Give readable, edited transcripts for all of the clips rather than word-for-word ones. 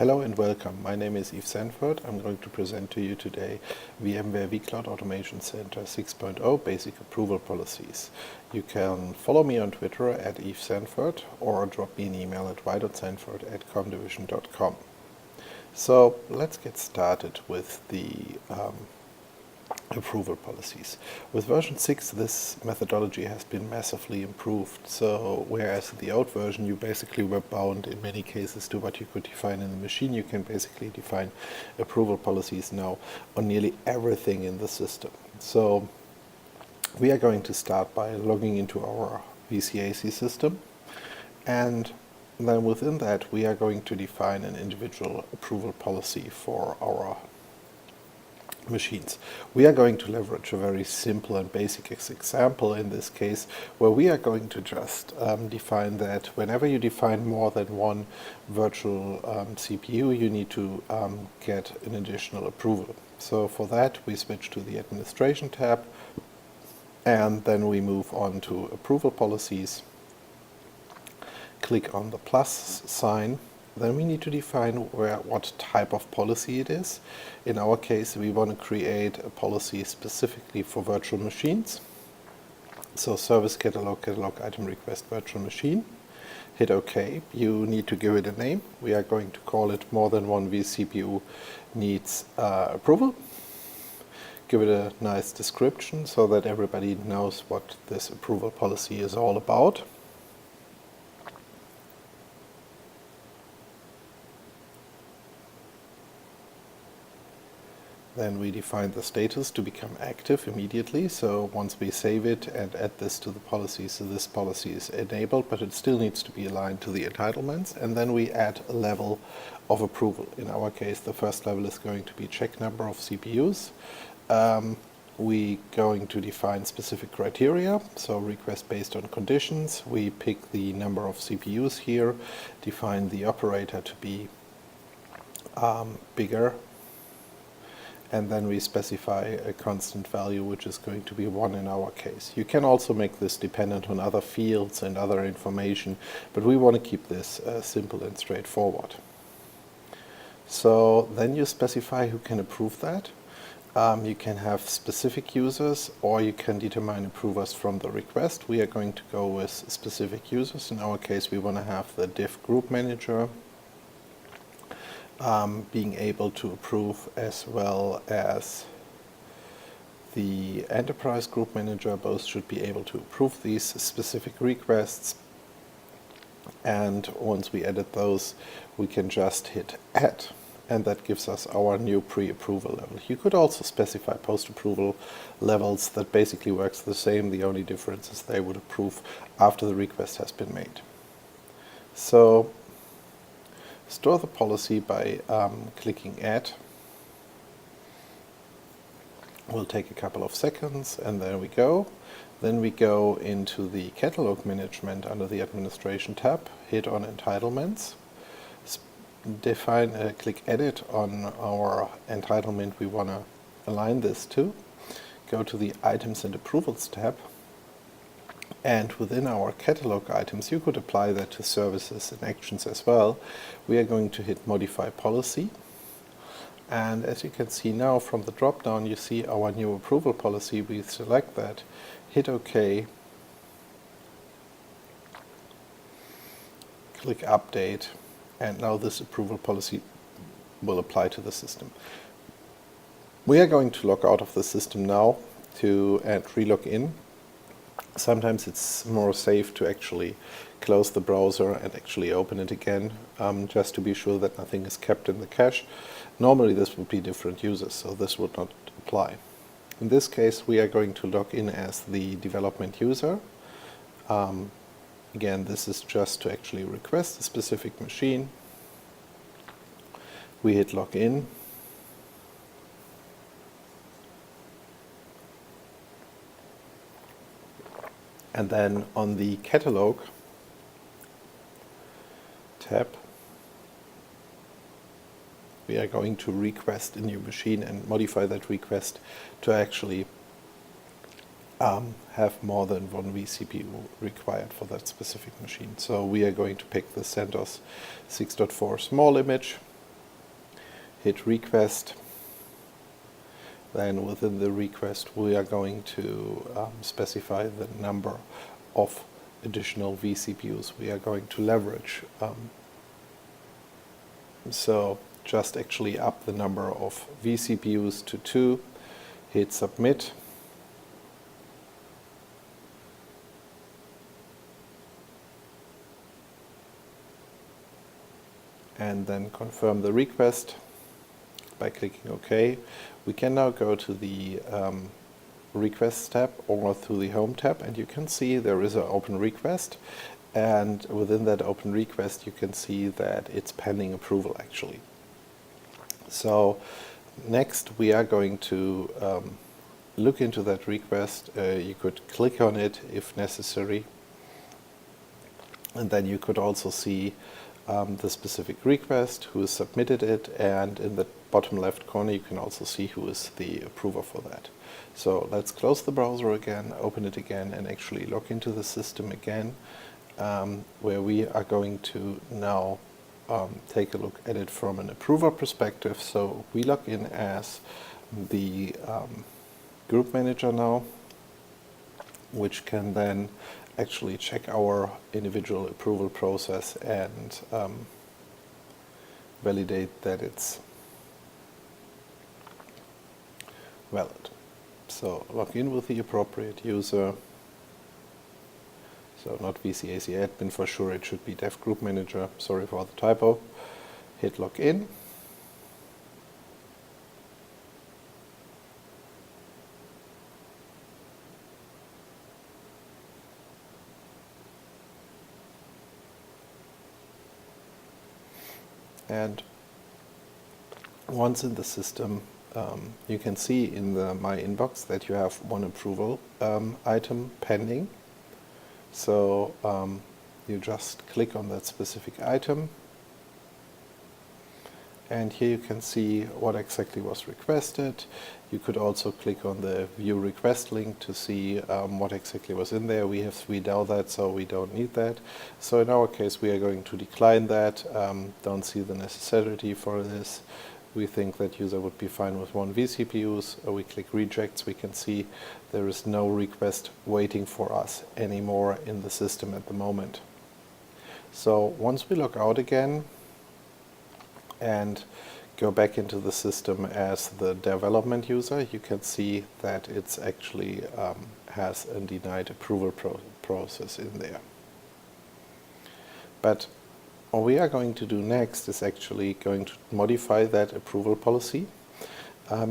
Hello and welcome. My name is Yves Sandfort. I'm going to present to you today VMware vCloud Automation Center 6.0 Basic Approval Policies. You can follow me on Twitter at Yves Sandfort or drop me an email at y.sandfort@comdivision.com. So let's get started with the approval policies. With version 6, this methodology has been massively improved. So whereas in the old version you basically were bound in many cases to what you could define in the machine, you can basically define approval policies now on nearly everything in the system. So we are going to start by logging into our vCAC system, and then within that we are going to define an individual approval policy for our machines. We are going to leverage a very simple and basic example in this case, where we are going to just define that whenever you define more than one virtual CPU, you need to get an additional approval. So for that we switch to the Administration tab, and then we move on to Approval Policies, click on the plus sign. Then we need to define what type of policy it is. In our case, we want to create a policy specifically for virtual machines. So service catalog item request virtual machine. Hit OK. You need to give it a name. We are going to call it more than one vCPU needs approval. Give it a nice description so that everybody knows what this approval policy is all about. Then we define the status to become active immediately. So once we save it and add this to the policy, so this policy is enabled, but it still needs to be aligned to the entitlements. And then we add a level of approval. In our case, the first level is going to be check number of CPUs. We're going to define specific criteria, so request based on conditions. We pick the number of CPUs here, define the operator to be bigger, and then we specify a constant value, which is going to be 1 in our case. You can also make this dependent on other fields and other information, but we want to keep this simple and straightforward. So then you specify who can approve that. You can have specific users, or you can determine approvers from the request. We are going to go with specific users. In our case, we want to have the diff group manager being able to approve, as well as the enterprise group manager. Both should be able to approve these specific requests. And once we edit those, we can just hit add, and that gives us our new pre-approval level. You could also specify post-approval levels that basically works the same. The only difference is they would approve after the request has been made. So store the policy by clicking Add. Will take a couple of seconds, and there we go. Then we go into the catalog management under the Administration tab, hit on Entitlements, click Edit on our entitlement we want to align this to. Go to the Items and Approvals tab, and within our catalog items, you could apply that to services and actions as well. We are going to hit Modify Policy. And as you can see now from the drop-down, you see our new approval policy. We select that, hit OK, click Update, and now this approval policy will apply to the system. We are going to log out of the system now and re-log in. Sometimes it's more safe to actually close the browser and actually open it again, just to be sure that nothing is kept in the cache. Normally this would be different users, so this would not apply. In this case, we are going to log in as the development user. Again, this is just to actually request a specific machine. We hit Login. And then on the Catalog tab, we are going to request a new machine and modify that request to actually have more than one vCPU required for that specific machine. So we are going to pick the CentOS 6.4 small image, hit request. Then within the request we are going to specify the number of additional vCPUs we are going to leverage. So just actually up the number of vCPUs to 2, hit submit. And then confirm the request by clicking OK. We can now go to the Requests tab or through the Home tab, and you can see there is an open request, and within that open request you can see that it's pending approval actually. So next we are going to look into that request. You could click on it if necessary, and then you could also see the specific request, who has submitted it, and in the bottom left corner you can also see who is the approver for that. So let's close the browser again, open it again, and actually log into the system again, where we are going to now take a look at it from an approver perspective. So we log in as the group manager now, which can then actually check our individual approval process and validate that it's valid. So log in with the appropriate user. So not vCAC admin for sure, it should be dev group manager, sorry for the typo. Hit login. And once in the system, you can see in the My Inbox that you have one approval item pending. So you just click on that specific item, and here you can see what exactly was requested. You could also click on the View Request link to see what exactly was in there. We have 3DAO that, so we don't need that. So in our case we are going to decline that, don't see the necessity for this. We think that user would be fine with 1 vCPUs. We click rejects, we can see there is no request waiting for us anymore in the system at the moment. So once we log out again and go back into the system as the development user, you can see that it's actually has a denied approval process in there. But what we are going to do next is actually going to modify that approval policy.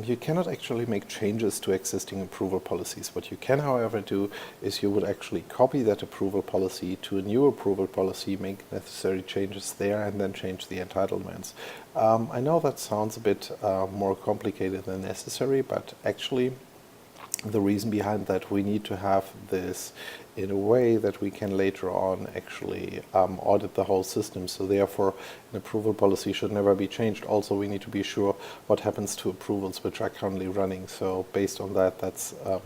You cannot actually make changes to existing approval policies. What you can, however, do is you would actually copy that approval policy to a new approval policy, make necessary changes there, and then change the entitlements. I know that sounds a bit more complicated than necessary, but actually the reason behind that, we need to have this in a way that we can later on actually audit the whole system. So therefore an approval policy should never be changed. Also we need to be sure what happens to approvals which are currently running. So based on that, that's a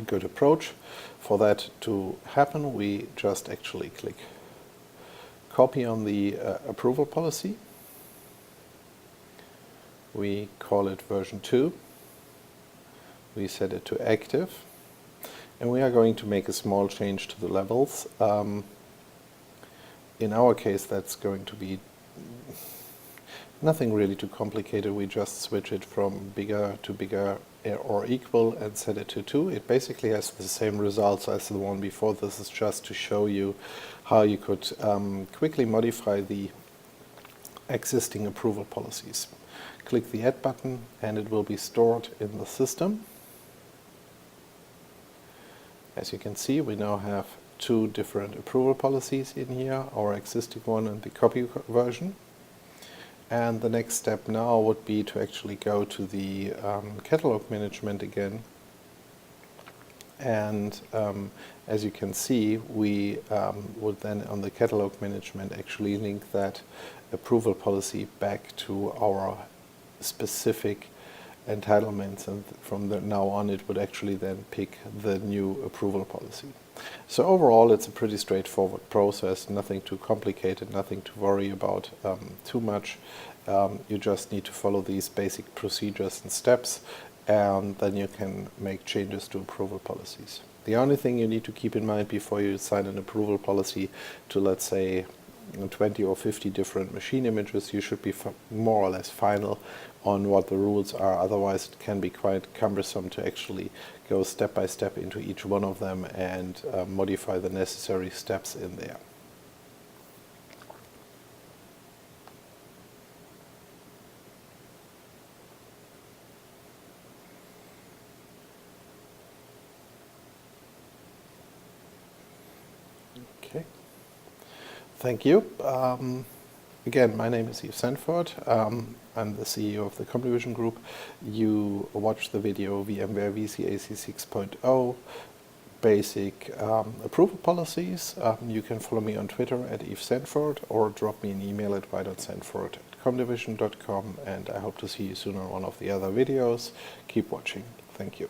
good approach. For that to happen, we just actually click copy on the approval policy. We call it version 2. We set it to active, and we are going to make a small change to the levels. In our case, that's going to be nothing really too complicated. We just switch it from bigger to bigger or equal and set it to 2. It basically has the same results as the one before. This is just to show you how you could quickly modify the existing approval policies. Click the Add button and it will be stored in the system. As you can see, we now have 2 different approval policies in here, our existing one and the copy version. And the next step now would be to actually go to the catalog management again. And as you can see, we would then on the catalog management actually link that approval policy back to our specific entitlements, and from now on it would actually then pick the new approval policy. So overall, it's a pretty straightforward process, nothing too complicated, nothing to worry about too much. You just need to follow these basic procedures and steps, and then you can make changes to approval policies. The only thing you need to keep in mind before you sign an approval policy to, let's say, 20 or 50 different machine images, you should be more or less final on what the rules are. Otherwise, it can be quite cumbersome to actually go step by step into each one of them and modify the necessary steps in there. Okay. Thank you. Again, my name is Yves Sandfort. I'm the CEO of the comdivision group. You watched the video VMware vCAC 6.0 basic approval policies. You can follow me on Twitter at Yves Sandfort or drop me an email at y.sandfort@comdivision.com, and I hope to see you soon on one of the other videos. Keep watching. Thank you.